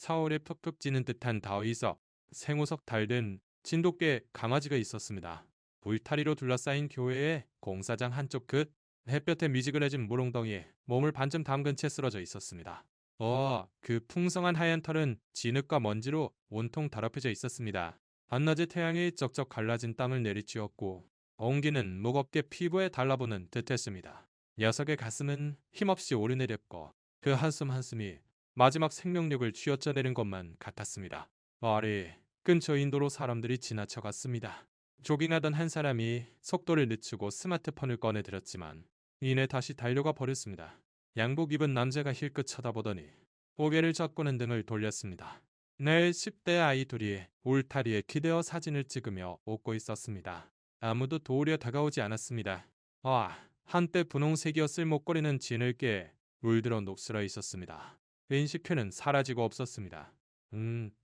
사월에 푹푹 찌는 듯한 더위서 생우석 달든 진돗개 강아지가 있었습니다. 울타리로 둘러싸인 교회의 공사장 한쪽 끝 햇볕에 미지근해진 물웅덩이에 몸을 반쯤 담근 채 쓰러져 있었습니다. 그 풍성한 하얀 털은 진흙과 먼지로 온통 더럽혀져 있었습니다. 한낮에 태양이 쩍쩍 갈라진 땀을 내리치웠고 온기는 무겁게 피부에 달라붙는 듯했습니다. 녀석의 가슴은 힘없이 오르내렸고 그 한숨 한숨이 마지막 생명력을 쥐어짜내는 것만 같았습니다. 아래 근처 인도로 사람들이 지나쳐갔습니다. 조깅하던 한 사람이 속도를 늦추고 스마트폰을 꺼내들었지만 이내 다시 달려가 버렸습니다. 양복 입은 남자가 힐끗 쳐다보더니 고개를 젓고는 등을 돌렸습니다. 내 10대 아이 둘이 울타리에 기대어 사진을 찍으며 웃고 있었습니다. 아무도 도우려 다가오지 않았습니다. 한때 분홍색이었을 목걸이는 진흙에 물들어 녹슬어 있었습니다. 인식표는 사라지고 없었습니다.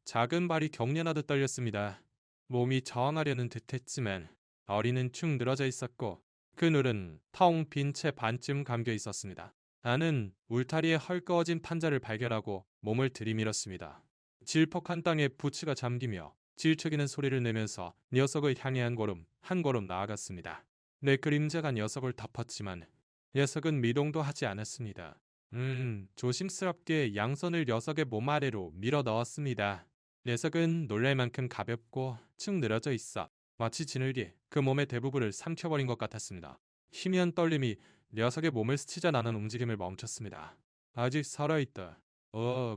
작은 발이 경련하듯 떨렸습니다. 몸이 저항하려는 듯했지만 어리는 축 늘어져 있었고 그늘은 텅 빈 채 반쯤 감겨 있었습니다. 나는 울타리에 헐거워진 판자를 발견하고 몸을 들이밀었습니다. 질퍽한 땅에 부츠가 잠기며 질척이는 소리를 내면서 녀석을 향해 한 걸음 나아갔습니다. 내 그림자가 녀석을 덮었지만 녀석은 미동도 하지 않았습니다. 조심스럽게 양손을 녀석의 몸 아래로 밀어 넣었습니다. 녀석은 놀랄 만큼 가볍고 축 늘어져 있어 마치 진흙이 그 몸의 대부분을 삼켜버린 것 같았습니다. 희미한 떨림이 녀석의 몸을 스치자 나는 움직임을 멈췄습니다. 아직 살아있다.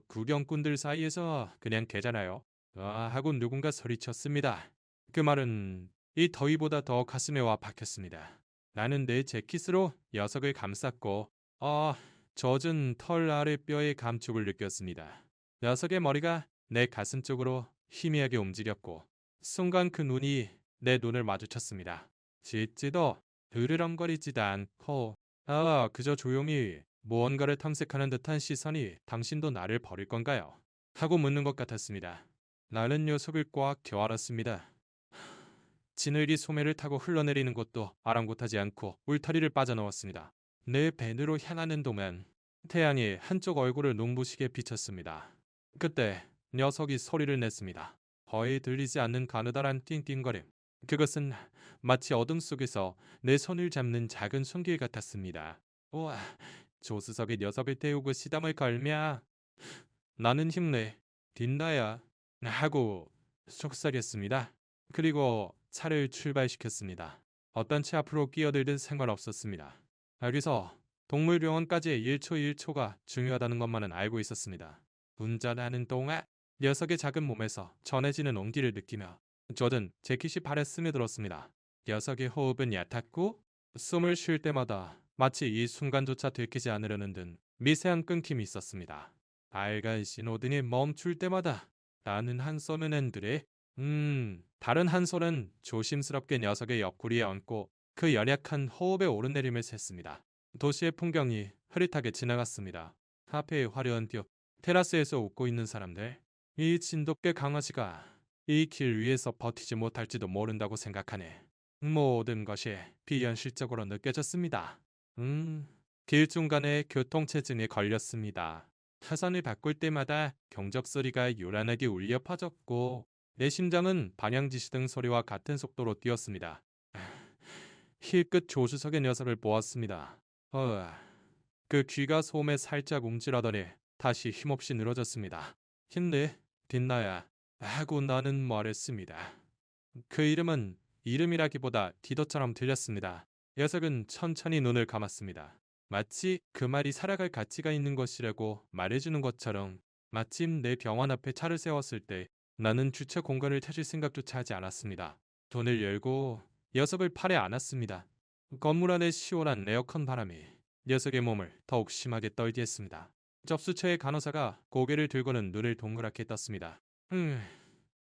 구경꾼들 사이에서 그냥 개잖아요. 하고 누군가 소리쳤습니다. 그 말은 이 더위보다 더 가슴에 와 박혔습니다. 나는 내 재킷으로 녀석을 감쌌고 젖은 털 아래 뼈의 감촉을 느꼈습니다. 녀석의 머리가 내 가슴 쪽으로 희미하게 움직였고 순간 그 눈이 내 눈을 마주쳤습니다. 짖지도 으르렁거리지도 않고 그저 조용히 무언가를 탐색하는 듯한 시선이 당신도 나를 버릴 건가요? 하고 묻는 것 같았습니다. 나는 녀석을 꽉 껴안았습니다. 진흙이 소매를 타고 흘러내리는 것도 아랑곳하지 않고 울타리를 빠져나왔습니다. 내 밴으로 향하는 동안 태양이 한쪽 얼굴을 눈부시게 비쳤습니다. 그때 녀석이 소리를 냈습니다. 거의 들리지 않는 가느다란 띵띵거림. 그것은 마치 어둠 속에서 내 손을 잡는 작은 손길 같았습니다. 우와, 조수석이 녀석을 태우고 시담을 걸며 나는 힘내, 딘다야 하고 속삭였습니다. 그리고 차를 출발시켰습니다. 어떤 차 앞으로 끼어들든 상관없었습니다. 여기서 동물병원까지의 1초 1초가 중요하다는 것만은 알고 있었습니다. 운전하는 동안 녀석의 작은 몸에서 전해지는 온기를 느끼며 저는 재킷이 발에 스며들었습니다. 녀석의 호흡은 얕았고 숨을 쉴 때마다 마치 이 순간조차 들키지 않으려는 듯 미세한 끊김이 있었습니다. 빨간 신호등이 멈출 때마다 나는 한 손은 핸들에 다른 한 손은 조심스럽게 녀석의 옆구리에 얹고 그 연약한 호흡의 오르내림을 셌습니다. 도시의 풍경이 흐릿하게 지나갔습니다. 카페의 화려한 뷰, 테라스에서 웃고 있는 사람들, 이 진돗개 강아지가 이 길 위에서 버티지 못할지도 모른다고 생각하네. 모든 것이 비현실적으로 느껴졌습니다. 길 중간에 교통체증에 걸렸습니다. 차선을 바꿀 때마다 경적 소리가 요란하게 울려 퍼졌고 내 심장은 방향지시등 소리와 같은 속도로 뛰었습니다. 힐끗 조수석의 녀석을 보았습니다. 그 귀가 소음에 살짝 움찔하더니 다시 힘없이 늘어졌습니다. 힘내, 딘나야 하고 나는 말했습니다. 그 이름은 이름이라기보다 디도처럼 들렸습니다. 녀석은 천천히 눈을 감았습니다. 마치 그 말이 살아갈 가치가 있는 것이라고 말해주는 것처럼 마침 내 병원 앞에 차를 세웠을 때 나는 주차 공간을 찾을 생각조차 하지 않았습니다. 문을 열고 녀석을 팔에 안았습니다. 건물 안의 시원한 에어컨 바람이 녀석의 몸을 더욱 심하게 떨게 했습니다. 접수처의 간호사가 고개를 들고는 눈을 동그랗게 떴습니다.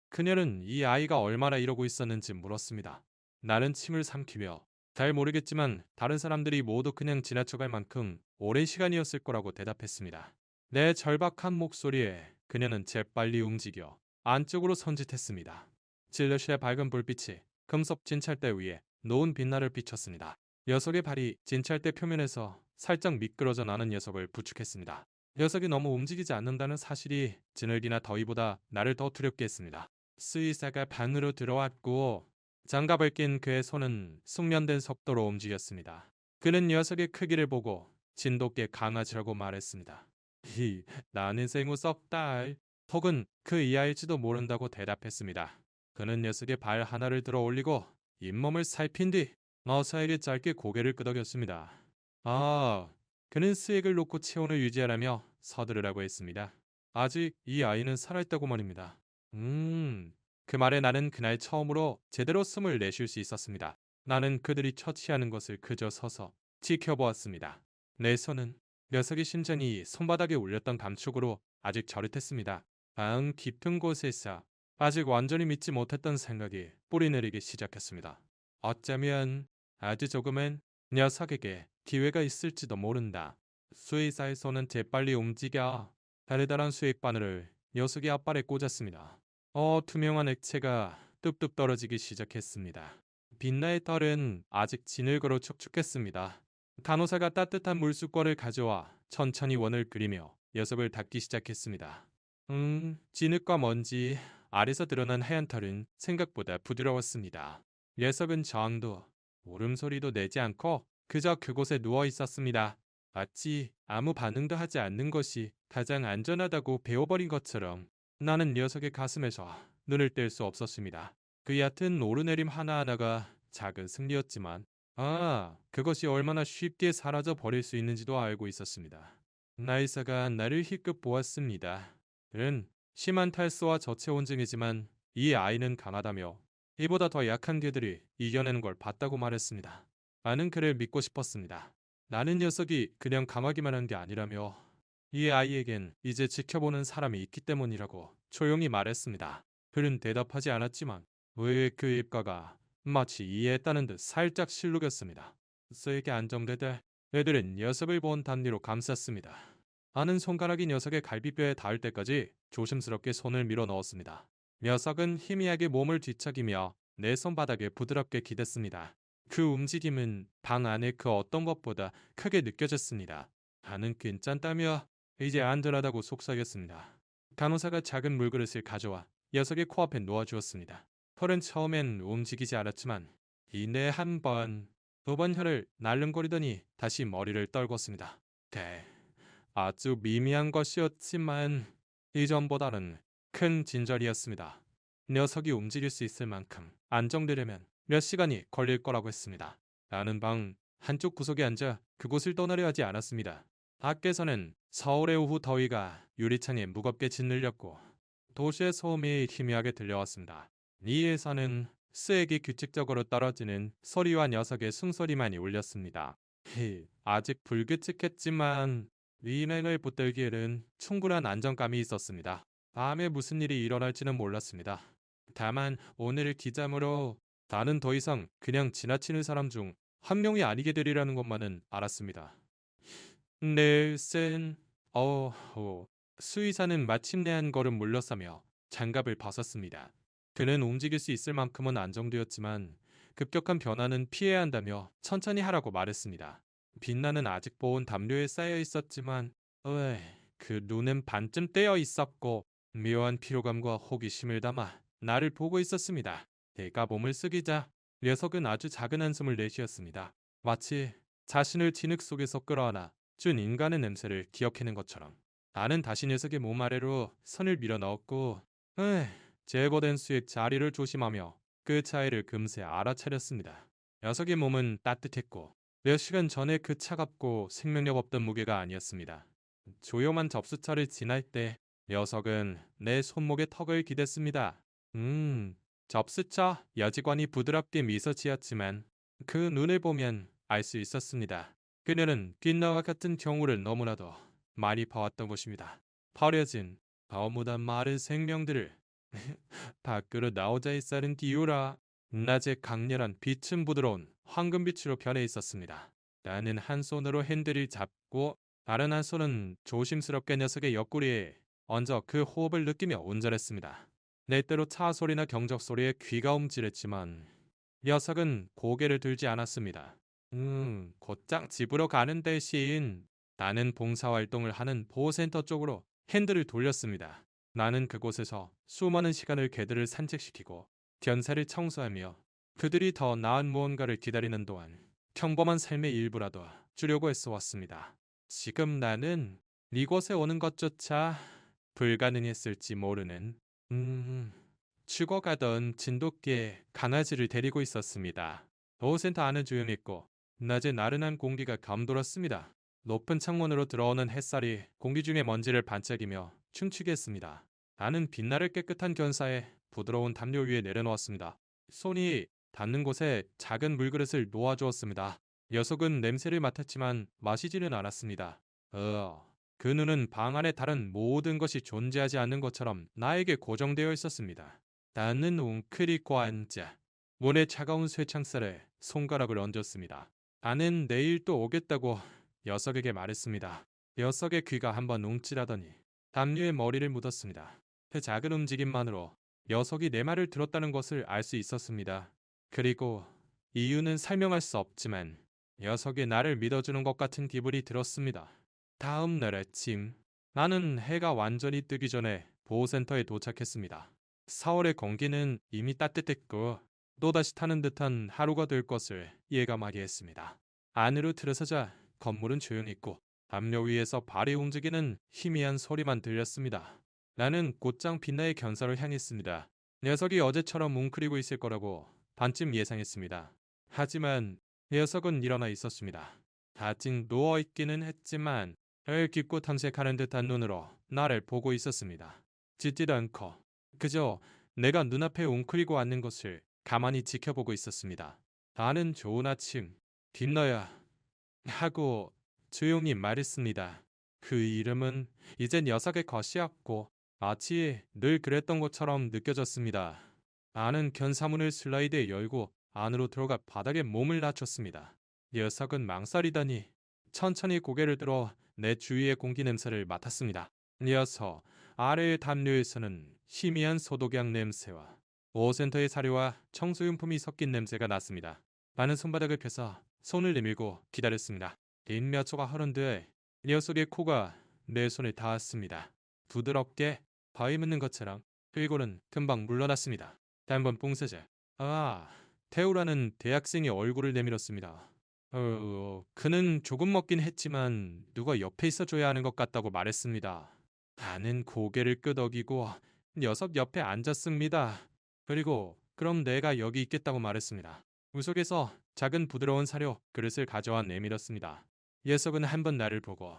그녀는 이 아이가 얼마나 이러고 있었는지 물었습니다. 나는 침을 삼키며 잘 모르겠지만 다른 사람들이 모두 그냥 지나쳐갈 만큼 오랜 시간이었을 거라고 대답했습니다. 내 절박한 목소리에 그녀는 재빨리 움직여 안쪽으로 손짓했습니다. 질럿의 밝은 불빛이 금속 진찰대 위에 노은 빛날을 비쳤습니다. 녀석의 발이 진찰대 표면에서 살짝 미끄러져 나는 녀석을 부축했습니다. 녀석이 너무 움직이지 않는다는 사실이 진흙이나 더위보다 나를 더 두렵게 했습니다. 수의사가 방으로 들어왔고 장갑을 낀 그의 손은 숙련된 속도로 움직였습니다. 그는 녀석의 크기를 보고 진돗개 강아지라고 말했습니다. 나는 생우석 딸 혹은 그 이하일지도 모른다고 대답했습니다. 그는 녀석의 발 하나를 들어 올리고 잇몸을 살핀 뒤 어사에게 짧게 고개를 끄덕였습니다. 아, 그는 스웩을 놓고 체온을 유지하라며 서두르라고 했습니다. 아직 이 아이는 살아있다고 말입니다. 그 말에 나는 그날 처음으로 제대로 숨을 내쉴 수 있었습니다. 나는 그들이 처치하는 것을 그저 서서 지켜보았습니다. 내 손은 녀석의 심장이 손바닥에 올렸던 감촉으로 아직 저릿했습니다. 방 깊은 곳에서 아직 완전히 믿지 못했던 생각이 뿌리내리기 시작했습니다. 어쩌면 아주 조금은 녀석에게 기회가 있을지도 모른다. 수의사의 손은 재빨리 움직여 달달한 수액 바늘을 녀석의 앞발에 꽂았습니다. 투명한 액체가 뚝뚝 떨어지기 시작했습니다. 빛나의 털은 아직 진흙으로 촉촉했습니다. 간호사가 따뜻한 물수건을 가져와 천천히 원을 그리며 녀석을 닦기 시작했습니다. 진흙과 먼지, 아래서 드러난 하얀 털은 생각보다 부드러웠습니다. 녀석은 저항도, 울음소리도 내지 않고 그저 그곳에 누워 있었습니다. 마치 아무 반응도 하지 않는 것이 가장 안전하다고 배워버린 것처럼 나는 녀석의 가슴에서 눈을 뗄 수 없었습니다. 그 얕은 오르내림 하나하나가 작은 승리였지만 그것이 얼마나 쉽게 사라져 버릴 수 있는지도 알고 있었습니다. 나이사가 나를 희끗 보았습니다. 그는 심한 탈수와 저체온증이지만 이 아이는 강하다며 이보다 더 약한 개들이 이겨내는 걸 봤다고 말했습니다. 나는 그를 믿고 싶었습니다. 나는 녀석이 그냥 강하기만 한 게 아니라며 이 아이에겐 이제 지켜보는 사람이 있기 때문이라고 조용히 말했습니다. 그는 대답하지 않았지만 왜 그 입가가 마치 이해했다는 듯 살짝 실룩였습니다. 스에게 안정되되 애들은 녀석을 본 단니로 감쌌습니다. 아는 손가락이 녀석의 갈비뼈에 닿을 때까지 조심스럽게 손을 밀어 넣었습니다. 녀석은 희미하게 몸을 뒤척이며 내 손바닥에 부드럽게 기댔습니다. 그 움직임은 방 안의 그 어떤 것보다 크게 느껴졌습니다. 나는 괜찮다며 이제 안전하다고 속삭였습니다. 간호사가 작은 물그릇을 가져와 녀석의 코앞에 놓아주었습니다. 털은 처음엔 움직이지 않았지만 이내 한 번, 두 번 혀를 날름거리더니 다시 머리를 떨궜습니다. 아주 미미한 것이었지만 이전보다는 큰 진절이었습니다. 녀석이 움직일 수 있을 만큼 안정되려면 몇 시간이 걸릴 거라고 했습니다. 나는 방 한쪽 구석에 앉아 그곳을 떠나려 하지 않았습니다. 밖에서는 서울의 오후 더위가 유리창에 무겁게 짓눌렸고 도시의 소음이 희미하게 들려왔습니다. 이에서는 스액이 규칙적으로 떨어지는 소리와 녀석의 숨소리만이 울렸습니다. 아직 불규칙했지만 위인을 붙들기에는 충분한 안정감이 있었습니다. 다음에 무슨 일이 일어날지는 몰랐습니다. 다만 오늘 기점으로 나는 더 이상 그냥 지나치는 사람 중 한 명이 아니게 되리라는 것만은 알았습니다. 넬슨, 수의사는 마침내 한 걸음 물러서며 장갑을 벗었습니다. 그는 움직일 수 있을 만큼은 안정되었지만 급격한 변화는 피해야 한다며 천천히 하라고 말했습니다. 빛나는 아직 보온 담요에 쌓여 있었지만 그 눈은 반쯤 떼어 있었고 묘한 피로감과 호기심을 담아 나를 보고 있었습니다. 내가 몸을 숙이자 녀석은 아주 작은 한숨을 내쉬었습니다. 마치 자신을 진흙 속에서 끌어안아 준 인간의 냄새를 기억해낸 것처럼. 나는 다시 녀석의 몸 아래로 손을 밀어 넣었고 제거된 수액 자리를 조심하며 그 차이를 금세 알아차렸습니다. 녀석의 몸은 따뜻했고 몇 시간 전에 그 차갑고 생명력 없던 무게가 아니었습니다. 조용한 접수처를 지날 때 녀석은 내 손목에 턱을 기댔습니다. 접수처 여직원이 부드럽게 미소 지었지만 그 눈을 보면 알 수 있었습니다. 그녀는 뒷나와 같은 경우를 너무나도 많이 봐왔던 것입니다. 버려진 너무나 마른 생명들을 밖으로 나오자 했사는 디오라. 낮의 강렬한 빛은 부드러운 황금빛으로 변해 있었습니다. 나는 한 손으로 핸들을 잡고 다른 한 손은 조심스럽게 녀석의 옆구리에 얹어 그 호흡을 느끼며 운전했습니다. 내 때로 차 소리나 경적 소리에 귀가 움찔했지만 녀석은 고개를 들지 않았습니다. 곧장 집으로 가는 대신 나는 봉사활동을 하는 보호센터 쪽으로 핸들을 돌렸습니다. 나는 그곳에서 수많은 시간을 개들을 산책시키고 견사를 청소하며 그들이 더 나은 무언가를 기다리는 동안 평범한 삶의 일부라도 주려고 애써왔습니다. 지금 나는 이곳에 오는 것조차 불가능했을지 모르는 죽어가던 진돗개 강아지를 데리고 있었습니다. 보호센터 안은 조용했고 낮에 나른한 공기가 감돌았습니다. 높은 창문으로 들어오는 햇살이 공기 중에 먼지를 반짝이며 춤추게 했습니다. 나는 빛나를 깨끗한 견사에 부드러운 담요 위에 내려놓았습니다. 손이 닿는 곳에 작은 물그릇을 놓아주었습니다. 녀석은 냄새를 맡았지만 마시지는 않았습니다. 그 눈은 방 안에 다른 모든 것이 존재하지 않는 것처럼 나에게 고정되어 있었습니다. 나는 웅크리고 앉아 문에 차가운 쇠창살에 손가락을 얹었습니다. 나는 내일 또 오겠다고 녀석에게 말했습니다. 녀석의 귀가 한번 움찔하더니 담요에 머리를 묻었습니다. 그 작은 움직임만으로 녀석이 내 말을 들었다는 것을 알 수 있었습니다. 그리고 이유는 설명할 수 없지만 녀석이 나를 믿어주는 것 같은 기분이 들었습니다. 다음 날 아침, 나는 해가 완전히 뜨기 전에 보호센터에 도착했습니다. 4월의 공기는 이미 따뜻했고 또다시 타는 듯한 하루가 될 것을 예감하게 했습니다. 안으로 들어서자 건물은 조용했고 담요 위에서 발이 움직이는 희미한 소리만 들렸습니다. 나는 곧장 빛나의 견사를 향했습니다. 녀석이 어제처럼 웅크리고 있을 거라고 반쯤 예상했습니다. 하지만 녀석은 일어나 있었습니다. 아직 누워있기는 했지만 깊고 탐색하는 듯한 눈으로 나를 보고 있었습니다. 짖지도 않고 그저 내가 눈앞에 웅크리고 앉는 것을 가만히 지켜보고 있었습니다. 나는 좋은 아침, 빛나야 하고 조용히 말했습니다. 그 이름은 이제 녀석의 것이었고 마치 늘 그랬던 것처럼 느껴졌습니다. 나는 견사문을 슬라이드에 열고 안으로 들어가 바닥에 몸을 낮췄습니다. 녀석은 망설이더니 천천히 고개를 들어 내 주위의 공기 냄새를 맡았습니다. 녀석 아래의 담요에서는 희미한 소독약 냄새와 보호센터의 사료와 청소용품이 섞인 냄새가 났습니다. 나는 손바닥을 펴서 손을 내밀고 기다렸습니다. 몇 초가 흐른 뒤에 녀석의 코가 내 손에 닿았습니다. 부드럽게 바위 묻는 것처럼. 그리고는 금방 물러났습니다. 단번 뽕세제. 태우라는 대학생의 얼굴을 내밀었습니다. 그는 조금 먹긴 했지만 누가 옆에 있어줘야 하는 것 같다고 말했습니다. 나는 고개를 끄덕이고 녀석 옆에 앉았습니다. 그리고 그럼 내가 여기 있겠다고 말했습니다. 우석에서 작은 부드러운 사료 그릇을 가져와 내밀었습니다. 녀석은 한번 나를 보고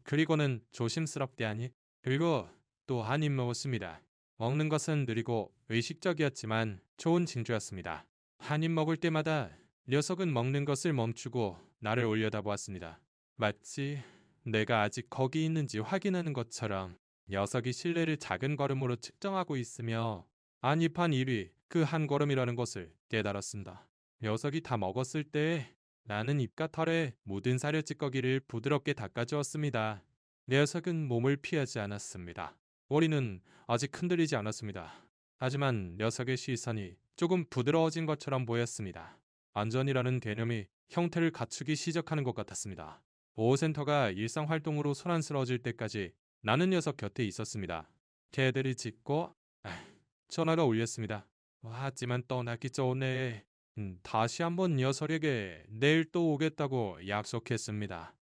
그리고는 조심스럽게 하니 그리고 또 한 입 먹었습니다. 먹는 것은 느리고 의식적이었지만 좋은 징조였습니다. 한 입 먹을 때마다 녀석은 먹는 것을 멈추고 나를 올려다보았습니다. 마치 내가 아직 거기 있는지 확인하는 것처럼. 녀석이 실내를 작은 걸음으로 측정하고 있으며 안입한 일이 그 한 걸음이라는 것을 깨달았습니다. 녀석이 다 먹었을 때 나는 입과 털에 묻은 사료 찌꺼기를 부드럽게 닦아주었습니다. 녀석은 몸을 피하지 않았습니다. 머리는 아직 흔들리지 않았습니다. 하지만 녀석의 시선이 조금 부드러워진 것처럼 보였습니다. 안전이라는 개념이 형태를 갖추기 시작하는 것 같았습니다. 보호센터가 일상활동으로 소란스러워질 때까지 나는 녀석 곁에 있었습니다. 개들이 짖고 전화가 울렸습니다. 하지만 떠나기 전에 다시 한번 녀석에게 내일 또 오겠다고 약속했습니다.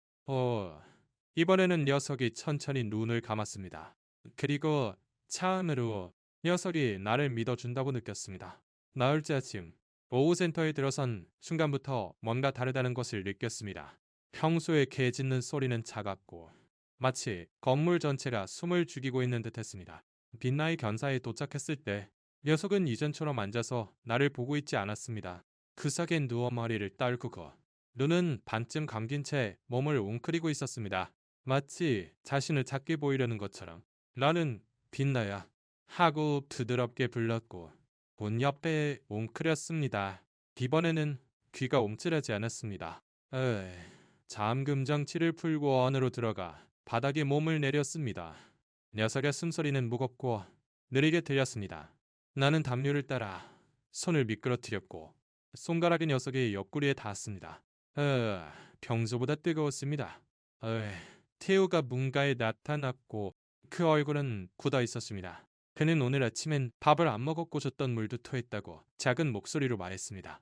이번에는 녀석이 천천히 눈을 감았습니다. 그리고 차 안으로 녀석이 나를 믿어준다고 느꼈습니다. 나흘째 아침 보호센터에 들어선 순간부터 뭔가 다르다는 것을 느꼈습니다. 평소에 개 짖는 소리는 작았고 마치 건물 전체가 숨을 죽이고 있는 듯했습니다. 빛나의 견사에 도착했을 때 녀석은 이전처럼 앉아서 나를 보고 있지 않았습니다. 그 sak에 누워 머리를 떨구고 눈은 반쯤 감긴 채 몸을 웅크리고 있었습니다. 마치 자신을 작게 보이려는 것처럼. 나는 빛나야 하고 부드럽게 불렀고 본 옆에 웅크렸습니다. 이번에는 귀가 움찔하지 않았습니다. 잠금 장치를 풀고 안으로 들어가 바닥에 몸을 내렸습니다. 녀석의 숨소리는 무겁고 느리게 들렸습니다. 나는 담요를 따라 손을 미끄러뜨렸고 손가락이 녀석의 옆구리에 닿았습니다. 평소보다 뜨거웠습니다. 태우가 문가에 나타났고 그 얼굴은 굳어 있었습니다. 그는 오늘 아침엔 밥을 안 먹었고 줬던 물도 토했다고 작은 목소리로 말했습니다.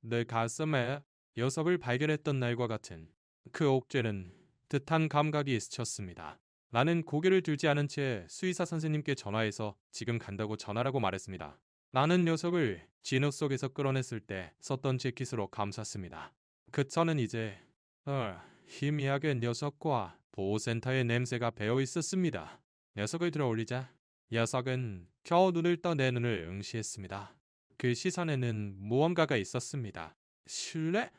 내 가슴에 녀석을 발견했던 날과 같은 그 옥죄는 듯한 감각이 스쳤습니다. 나는 고개를 들지 않은 채 수의사 선생님께 전화해서 지금 간다고 전하라고 말했습니다. 나는 녀석을 진흙 속에서 끌어냈을 때 썼던 재킷으로 감쌌습니다. 그 천은 이제 희미하게 녀석과 보호센터의 냄새가 배어 있었습니다. 녀석을 들어 올리자 녀석은 겨우 눈을 떠 내 눈을 응시했습니다. 그 시선에는 무언가가 있었습니다. 실례?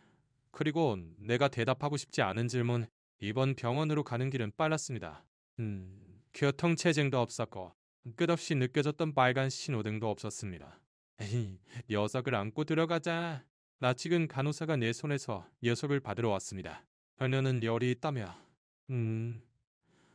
그리고 내가 대답하고 싶지 않은 질문, 이번 병원으로 가는 길은 빨랐습니다. 교통체증도 없었고 끝없이 느껴졌던 빨간 신호등도 없었습니다. 에이, 녀석을 안고 들어가자. 낯익은 간호사가 내 손에서 녀석을 받으러 왔습니다. 그녀는 열이 있다며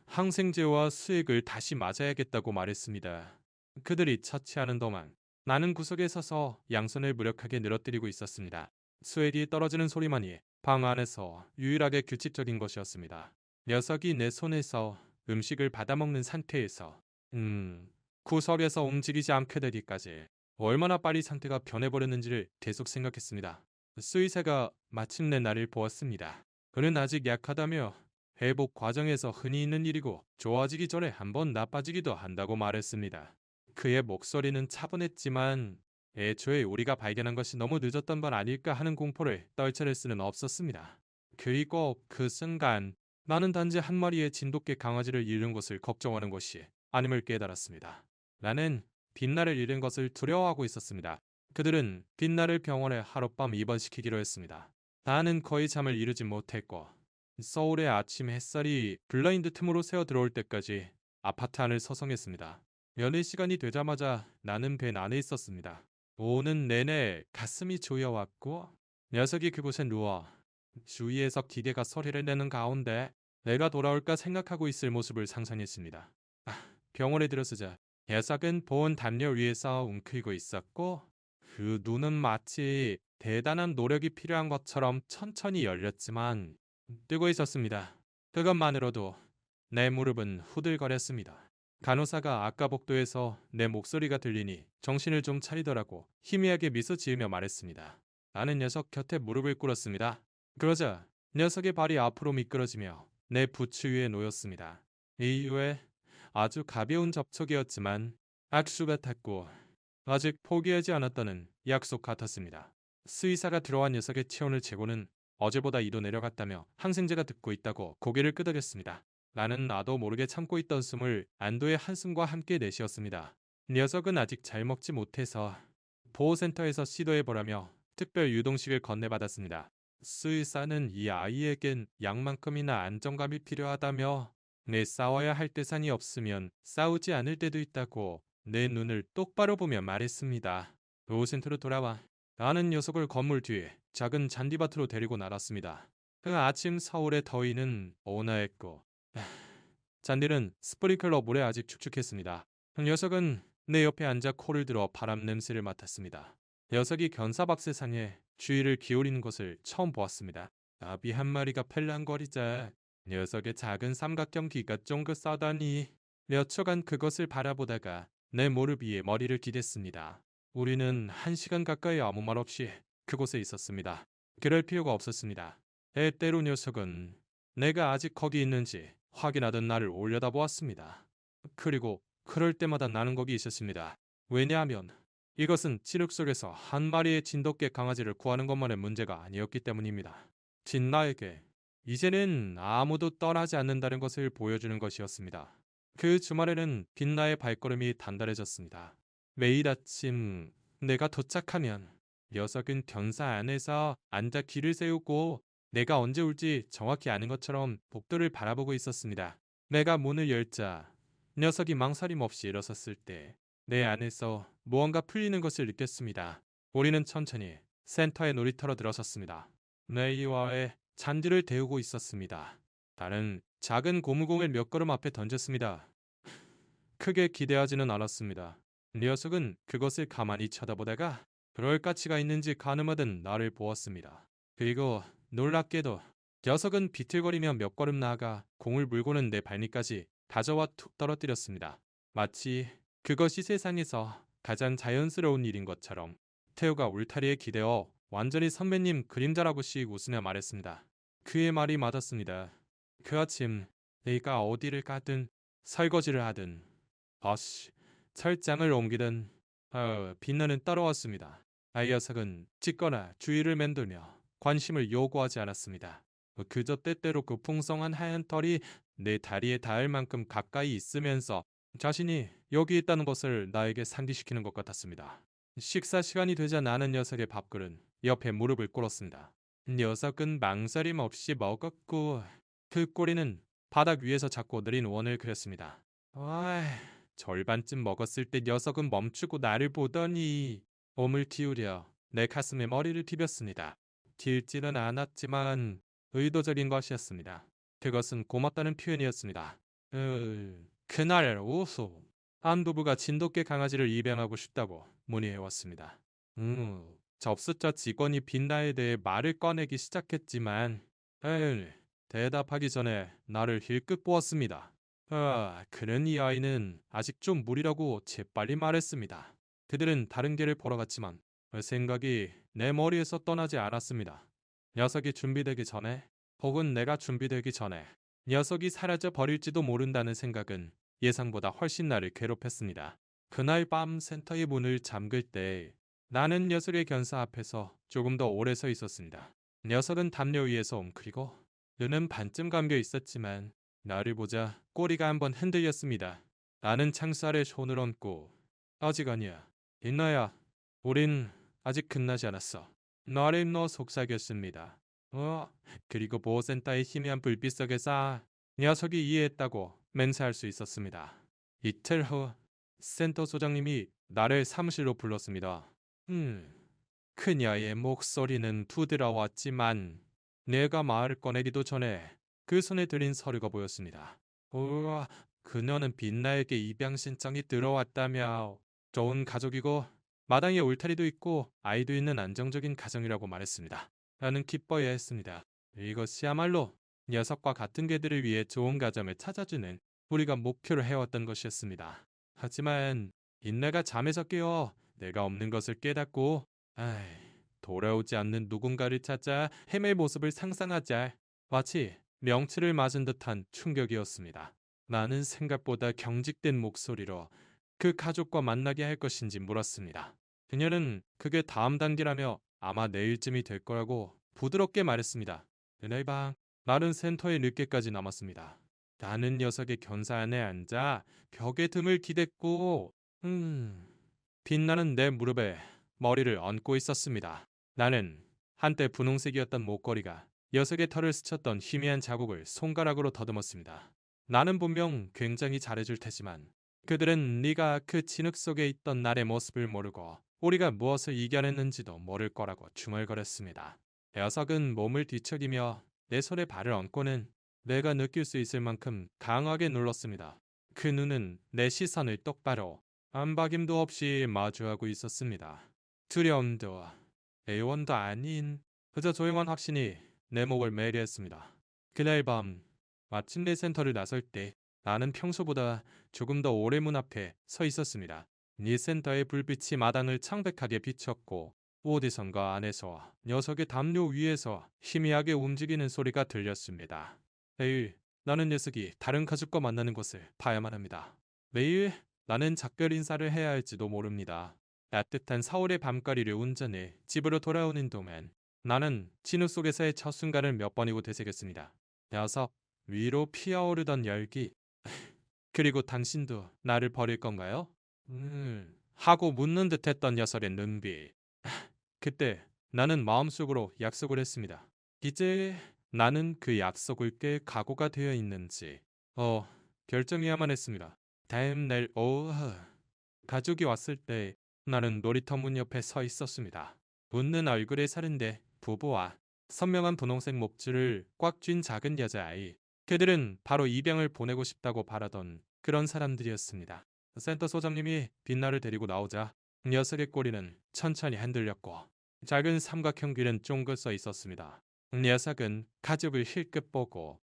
항생제와 수액을 다시 맞아야겠다고 말했습니다. 그들이 처치하는 동안 나는 구석에 서서 양손을 무력하게 늘어뜨리고 있었습니다. 수액이 떨어지는 소리만이 방 안에서 유일하게 규칙적인 것이었습니다. 녀석이 내 손에서 음식을 받아먹는 상태에서 구석에서 움직이지 않게 되기까지 얼마나 빨리 상태가 변해버렸는지를 계속 생각했습니다. 수의사가 마침내 나를 보았습니다. 그는 아직 약하다며 회복 과정에서 흔히 있는 일이고 좋아지기 전에 한번 나빠지기도 한다고 말했습니다. 그의 목소리는 차분했지만 애초에 우리가 발견한 것이 너무 늦었던 건 아닐까 하는 공포를 떨쳐낼 수는 없었습니다. 그리고 그 순간 나는 단지 한 마리의 진돗개 강아지를 잃은 것을 걱정하는 것이 아님을 깨달았습니다. 나는 빛나를 잃은 것을 두려워하고 있었습니다. 그들은 빛나를 병원에 하룻밤 입원시키기로 했습니다. 나는 거의 잠을 이루지 못했고 서울의 아침 햇살이 블라인드 틈으로 새어 들어올 때까지 아파트 안을 서성했습니다. 연애 시간이 되자마자 나는 벤 안에 있었습니다. 오는 내내 가슴이 조여왔고 녀석이 그곳에 누워 주위에서 기계가 소리를 내는 가운데 내가 돌아올까 생각하고 있을 모습을 상상했습니다. 병원에 들어서자 녀석은 보온 담요 위에서 웅크리고 있었고 그 눈은 마치 대단한 노력이 필요한 것처럼 천천히 열렸지만 뜨고 있었습니다. 그것만으로도 내 무릎은 후들거렸습니다. 간호사가 아까 복도에서 내 목소리가 들리니 정신을 좀 차리더라고 희미하게 미소 지으며 말했습니다. 나는 녀석 곁에 무릎을 꿇었습니다. 그러자 녀석의 발이 앞으로 미끄러지며 내 부츠 위에 놓였습니다. 이후에 아주 가벼운 접촉이었지만 악수 같았고 아직 포기하지 않았다는 약속 같았습니다. 수의사가 들어와 녀석의 체온을 재고는 어제보다 2도 내려갔다며 항생제가 듣고 있다고 고개를 끄덕였습니다. 나는 나도 모르게 참고 있던 숨을 안도의 한숨과 함께 내쉬었습니다. 녀석은 아직 잘 먹지 못해서 보호센터에서 시도해보라며 특별 유동식을 건네받았습니다. 수의사는 이 아이에겐 약만큼이나 안정감이 필요하다며 내 싸워야 할 대상이 없으면 싸우지 않을 때도 있다고 내 눈을 똑바로 보며 말했습니다. 보호센터로 돌아와 나는 녀석을 건물 뒤에 작은 잔디밭으로 데리고 나갔습니다. 그 아침 서울의 더위는 온화했고 잔디는 스프링클러 물에 아직 축축했습니다. 녀석은 내 옆에 앉아 코를 들어 바람 냄새를 맡았습니다. 녀석이 견사박세상에 주의를 기울이는 것을 처음 보았습니다. 나비 한 마리가 펠랑거리자 녀석의 작은 삼각형 귀가 쫑긋 싸다니 몇 초간 그것을 바라보다가 내 무릎 위에 머리를 기댔습니다. 우리는 1시간 가까이 아무 말 없이 그곳에 있었습니다. 그럴 필요가 없었습니다. 때때로 녀석은 내가 아직 거기 있는지 확인하던 나를 올려다보았습니다. 그리고 그럴 때마다 나는 거기 있었습니다. 왜냐하면 이것은 진흙 속에서 한 마리의 진돗개 강아지를 구하는 것만의 문제가 아니었기 때문입니다. 진나에게 이제는 아무도 떠나지 않는다는 것을 보여주는 것이었습니다. 그 주말에는 빛나의 발걸음이 단단해졌습니다. 매일 아침 내가 도착하면 녀석은 견사 안에서 앉아 귀를 세우고 내가 언제 올지 정확히 아는 것처럼 복도를 바라보고 있었습니다. 내가 문을 열자 녀석이 망설임 없이 일어섰을 때 내 안에서 무언가 풀리는 것을 느꼈습니다. 우리는 천천히 센터의 놀이터로 들어섰습니다. 내 이와에 잔디를 데우고 있었습니다. 나는 작은 고무공을 몇 걸음 앞에 던졌습니다. 크게 기대하지는 않았습니다. 녀석은 그것을 가만히 쳐다보다가 그럴 가치가 있는지 가늠하듯 나를 보았습니다. 그리고 놀랍게도 녀석은 비틀거리며 몇 걸음 나아가 공을 물고는 내 발밑까지 다져와 툭 떨어뜨렸습니다. 마치 그것이 세상에서 가장 자연스러운 일인 것처럼 태우가 울타리에 기대어 완전히 선배님 그림자라고 씩 웃으며 말했습니다. 그의 말이 맞았습니다. 그 아침 내가 어디를 가든 설거지를 하든 버스 철장을 옮기든 빛나는 따라왔습니다. 아이 녀석은 짖거나 주위를 맴돌며 관심을 요구하지 않았습니다. 그저 때때로 그 풍성한 하얀 털이 내 다리에 닿을 만큼 가까이 있으면서 자신이 여기 있다는 것을 나에게 상기시키는 것 같았습니다. 식사 시간이 되자 나는 녀석의 밥그릇 옆에 무릎을 꿇었습니다. 녀석은 망설임 없이 먹었고 그 꼬리는 바닥 위에서 잡고 느린 원을 그렸습니다. 절반쯤 먹었을 때 녀석은 멈추고 나를 보더니 몸을 튀우려 내 가슴에 머리를 디뎠습니다. 딜지는 않았지만 의도적인 것이었습니다. 그것은 고맙다는 표현이었습니다. 그날 오후 안부부가 진돗개 강아지를 입양하고 싶다고 문의해왔습니다. 접수처 직원이 빛나에 대해 말을 꺼내기 시작했지만 대답하기 전에 나를 힐끗 보았습니다. 그는 이 아이는 아직 좀 무리라고 재빨리 말했습니다. 그들은 다른 개를 보러 갔지만 생각이 내 머리에서 떠나지 않았습니다. 녀석이 준비되기 전에 혹은 내가 준비되기 전에 녀석이 사라져 버릴지도 모른다는 생각은 예상보다 훨씬 나를 괴롭혔습니다. 그날 밤 센터의 문을 잠글 때 나는 녀석의 견사 앞에서 조금 더 오래 서 있었습니다. 녀석은 담요 위에서 웅크리고 눈은 반쯤 감겨 있었지만 나를 보자 꼬리가 한번 흔들렸습니다. 나는 창수 아래 손을 얹고 아직 아니야. 인나야. 우린 아직 끝나지 않았어. 나를 너 속삭였습니다. 그리고 보호센터의 희미한 불빛 속에서 녀석이 이해했다고 맹세할 수 있었습니다. 이틀 후 센터 소장님이 나를 사무실로 불렀습니다. 그녀의 목소리는 부드러웠지만 내가 말을 꺼내기도 전에 그 손에 들린 서류가 보였습니다. 우와, 그녀는 빛나에게 입양 신청이 들어왔다며 좋은 가족이고 마당에 울타리도 있고 아이도 있는 안정적인 가정이라고 말했습니다. 나는 기뻐해했습니다. 이것이야말로 녀석과 같은 개들을 위해 좋은 가정을 찾아주는 우리가 목표로 해왔던 것이었습니다. 하지만 빛나가 잠에서 깨어 내가 없는 것을 깨닫고 돌아오지 않는 누군가를 찾아 헤맬 모습을 상상하자 마치 명치를 맞은 듯한 충격이었습니다. 나는 생각보다 경직된 목소리로 그 가족과 만나게 할 것인지 물었습니다. 그녀는 그게 다음 단계라며 아마 내일쯤이 될 거라고 부드럽게 말했습니다. 그날 밤 나는 센터에 늦게까지 남았습니다. 나는 녀석의 견사 안에 앉아 벽에 등을 기댔고 빛나는 내 무릎에 머리를 얹고 있었습니다. 나는 한때 분홍색이었던 목걸이가 녀석의 털을 스쳤던 희미한 자국을 손가락으로 더듬었습니다. 나는 분명 굉장히 잘해줄 테지만 그들은 네가 그 진흙 속에 있던 날의 모습을 모르고 우리가 무엇을 이겨냈는지도 모를 거라고 중얼거렸습니다. 녀석은 몸을 뒤척이며 내 손에 발을 얹고는 내가 느낄 수 있을 만큼 강하게 눌렀습니다. 그 눈은 내 시선을 똑바로 안박임도 없이 마주하고 있었습니다. 두려움도 애원도 아닌 그저 조용한 확신이 내 목을 매려했습니다. 그날 밤 마침내 센터를 나설 때 나는 평소보다 조금 더 오래 문 앞에 서 있었습니다. 이 센터의 불빛이 마당을 창백하게 비췄고 어디선가 안에서 녀석의 담요 위에서 희미하게 움직이는 소리가 들렸습니다. 매일 나는 녀석이 다른 가족과 만나는 것을 봐야만 합니다. 매일 나는 작별 인사를 해야 할지도 모릅니다. 따뜻한 서울의 밤거리를 운전해 집으로 돌아오는 동안 나는 진흙 속에서의 첫 순간을 몇 번이고 되새겼습니다. 녀석, 위로 피어오르던 열기. 그리고 당신도 나를 버릴 건가요? 하고 묻는 듯했던 녀석의 눈빛. 그때 나는 마음속으로 약속을 했습니다. 이제 나는 그 약속을 깰 각오가 되어 있는지 결정해야만 했습니다. 다음 날 오후 가족이 왔을 때 나는 놀이터 문 옆에 서 있었습니다. 웃는 얼굴에 사른데 부부와 선명한 분홍색 목줄을 꽉 쥔 작은 여자아이. 그들은 바로 입양을 보내고 싶다고 바라던 그런 사람들이었습니다. 센터 소장님이 빛나를 데리고 나오자 녀석의 꼬리는 천천히 흔들렸고 작은 삼각형 귀는 쫑긋 서 있었습니다. 녀석은 가족을 힐끗 보고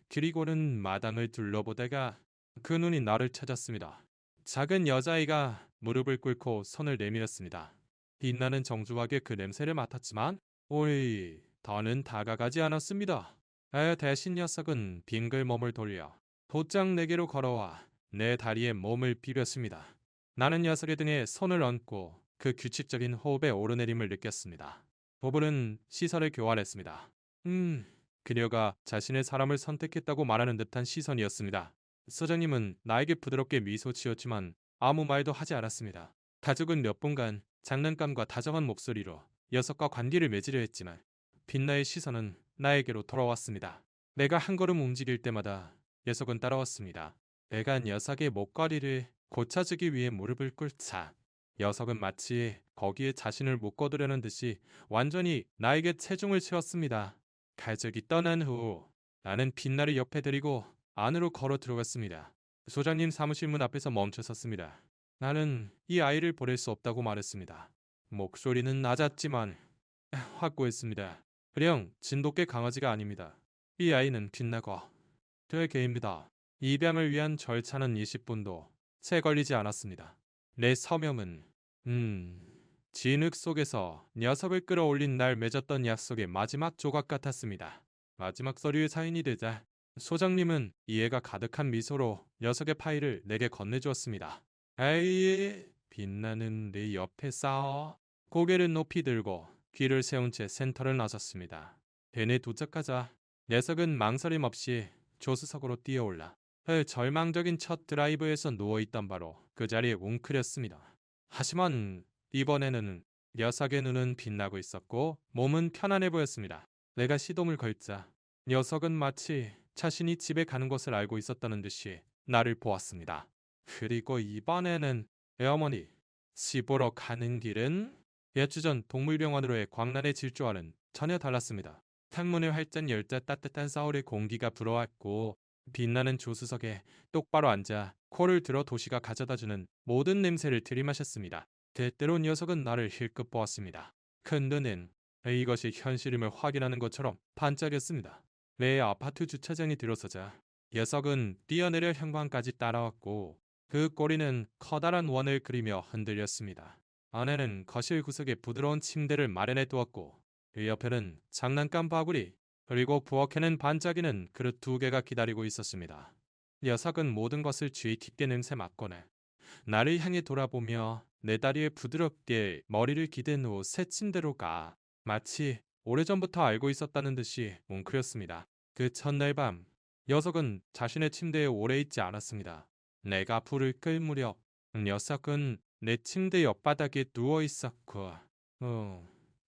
그리고는 마당을 둘러보다가 그 눈이 나를 찾았습니다. 작은 여자아이가 무릎을 꿇고 손을 내밀었습니다. 빛나는 정중하게 그 냄새를 맡았지만 오이 더는 다가가지 않았습니다. 대신 녀석은 빙글 몸을 돌려 곧장 내게로 걸어와 내 다리에 몸을 비볐습니다. 나는 녀석의 등에 손을 얹고 그 규칙적인 호흡의 오르내림을 느꼈습니다. 부부는 시선을 교환했습니다. 그녀가 자신의 사람을 선택했다고 말하는 듯한 시선이었습니다. 서장님은 나에게 부드럽게 미소 지었지만 아무 말도 하지 않았습니다. 가족은 몇 분간 장난감과 다정한 목소리로 녀석과 관계를 맺으려 했지만 빛나의 시선은 나에게로 돌아왔습니다. 내가 한 걸음 움직일 때마다 녀석은 따라왔습니다. 내가 녀석의 목걸이를 고쳐주기 위해 무릎을 꿇자 녀석은 마치 거기에 자신을 묶어두려는 듯이 완전히 나에게 체중을 채웠습니다. 가족이 떠난 후 나는 빛나를 옆에 데리고 안으로 걸어 들어갔습니다. 소장님 사무실 문 앞에서 멈춰 섰습니다. 나는 이 아이를 보낼 수 없다고 말했습니다. 목소리는 낮았지만 확고했습니다. 그냥 진돗개 강아지가 아닙니다. 이 아이는 빛나고 될 개입니다. 입양을 위한 절차는 20분도 채 걸리지 않았습니다. 내 서명은 진흙 속에서 녀석을 끌어올린 날 맺었던 약속의 마지막 조각 같았습니다. 마지막 서류의 사인이 되자 소장님은 이해가 가득한 미소로 녀석의 파일을 내게 건네주었습니다. 에이, 빛나는 네 옆에 싸워. 고개를 높이 들고 귀를 세운 채 센터를 나섰습니다. 벤에 도착하자 녀석은 망설임 없이 조수석으로 뛰어올라 절망적인 첫 드라이브에서 누워있던 바로 그 자리에 웅크렸습니다. 하지만 이번에는 녀석의 눈은 빛나고 있었고 몸은 편안해 보였습니다. 내가 시동을 걸자 녀석은 마치 자신이 집에 가는 것을 알고 있었다는 듯이 나를 보았습니다. 그리고 이번에는 어머니, 집으로 가는 길은 몇 주 전 동물병원으로의 광란의 질주와는 전혀 달랐습니다. 창문을 활짝 열자 따뜻한 서울의 공기가 불어왔고 빛나는 조수석에 똑바로 앉아 코를 들어 도시가 가져다주는 모든 냄새를 들이마셨습니다. 때때로 녀석은 나를 힐끗 보았습니다. 큰 눈은 이것이 현실임을 확인하는 것처럼 반짝였습니다. 내 아파트 주차장에 들어서자 녀석은 뛰어내려 현관까지 따라왔고 그 꼬리는 커다란 원을 그리며 흔들렸습니다. 아내는 거실 구석에 부드러운 침대를 마련해 두었고 그 옆에는 장난감 바구리 그리고 부엌에는 반짝이는 그릇 2개가 기다리고 있었습니다. 녀석은 모든 것을 주의 깊게 냄새 맡거나 나를 향해 돌아보며 내 다리에 부드럽게 머리를 기댄 후 새 침대로 가 마치 오래전부터 알고 있었다는 듯이 뭉클였습니다. 그 첫날 밤 녀석은 자신의 침대에 오래 있지 않았습니다. 내가 불을 끌 무렵 녀석은 내 침대 옆바닥에 누워 있었고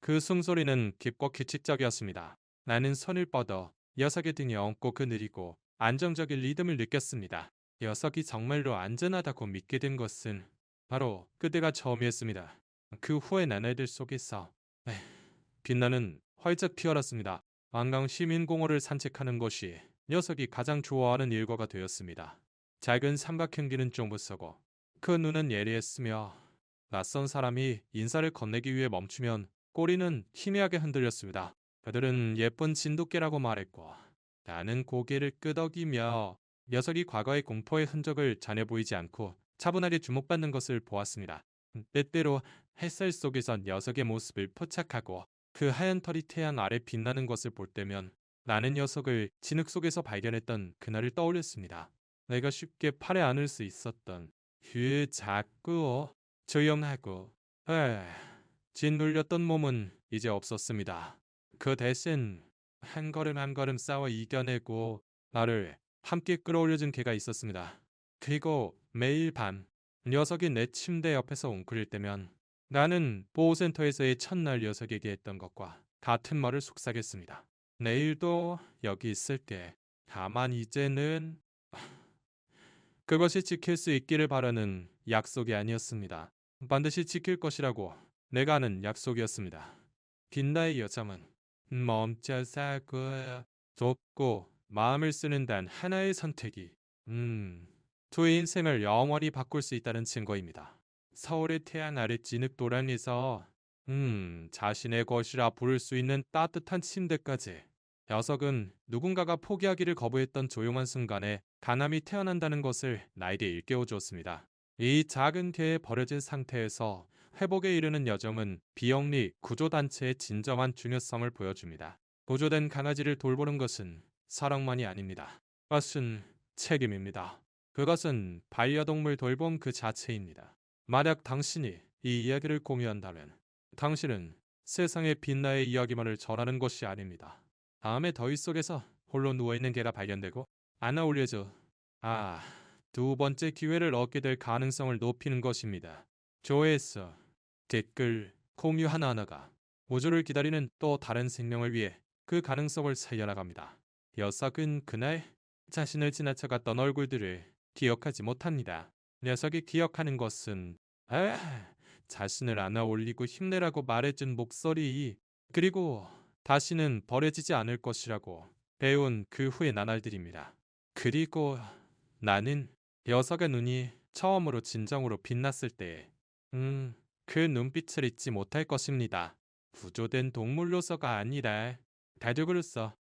그 숨소리는 깊고 규칙적이었습니다. 나는 손을 뻗어 녀석의 등에 얹고 그 느리고 안정적인 리듬을 느꼈습니다. 녀석이 정말로 안전하다고 믿게 된 것은 바로 그때가 처음이었습니다. 그 후에 나날들 속에서 빛나는 활짝 피어났습니다. 한강 시민공원을 산책하는 것이 녀석이 가장 좋아하는 일과가 되었습니다. 작은 삼각형 귀는 쫑긋서고 그 눈은 예리했으며 낯선 사람이 인사를 건네기 위해 멈추면 꼬리는 희미하게 흔들렸습니다. 그들은 예쁜 진돗개라고 말했고 나는 고개를 끄덕이며 녀석이 과거의 공포의 흔적을 전해 보이지 않고 차분하게 주목받는 것을 보았습니다. 때때로 햇살 속에서 녀석의 모습을 포착하고 그 하얀 털이 태양 아래 빛나는 것을 볼 때면 나는 녀석을 진흙 속에서 발견했던 그날을 떠올렸습니다. 내가 쉽게 팔에 안을 수 있었던 그 작고 조용하고 짓눌렸던 몸은 이제 없었습니다. 그 대신 한 걸음 한 걸음 싸워 이겨내고 나를 함께 끌어올려준 개가 있었습니다. 그리고 매일 밤 녀석이 내 침대 옆에서 웅크릴 때면 나는 보호센터에서의 첫날 녀석에게 했던 것과 같은 말을 속삭였습니다. 내일도 여기 있을게. 다만 이제는 그것이 지킬 수 있기를 바라는 약속이 아니었습니다. 반드시 지킬 것이라고 내가 하는 약속이었습니다. 빛나의 여정은 멈춰서고 좁고 마음을 쓰는 단 하나의 선택이 두 인생을 영원히 바꿀 수 있다는 증거입니다. 서울의 태양 아래 진흙 도랑에서 자신의 것이라 부를 수 있는 따뜻한 침대까지. 녀석은 누군가가 포기하기를 거부했던 조용한 순간에 가남이 태어난다는 것을 나에게 일깨워 주었습니다. 이 작은 개의 버려진 상태에서 회복에 이르는 여정은 비영리 구조단체의 진정한 중요성을 보여줍니다. 구조된 강아지를 돌보는 것은 사랑만이 아닙니다. 그것은 책임입니다. 그것은 반려동물 돌봄 그 자체입니다. 만약 당신이 이 이야기를 공유한다면 당신은 세상의 빛나의 이야기만을 전하는 것이 아닙니다. 다음에 더위 속에서 홀로 누워있는 개가 발견되고 안아 올려줘. 아, 두 번째 기회를 얻게 될 가능성을 높이는 것입니다. 조회수, 댓글, 공유 하나하나가 우주를 기다리는 또 다른 생명을 위해 그 가능성을 살려나갑니다. 녀석은 그날 자신을 지나쳐갔던 얼굴들을 기억하지 못합니다. 녀석이 기억하는 것은 자신을 안아 올리고 힘내라고 말해준 목소리, 그리고 다시는 버려지지 않을 것이라고 배운 그 후의 나날들입니다. 그리고 나는 녀석의 눈이 처음으로 진정으로 빛났을 때, 그 눈빛을 잊지 못할 것입니다. 구조된 동물로서가 아니라 다육으로서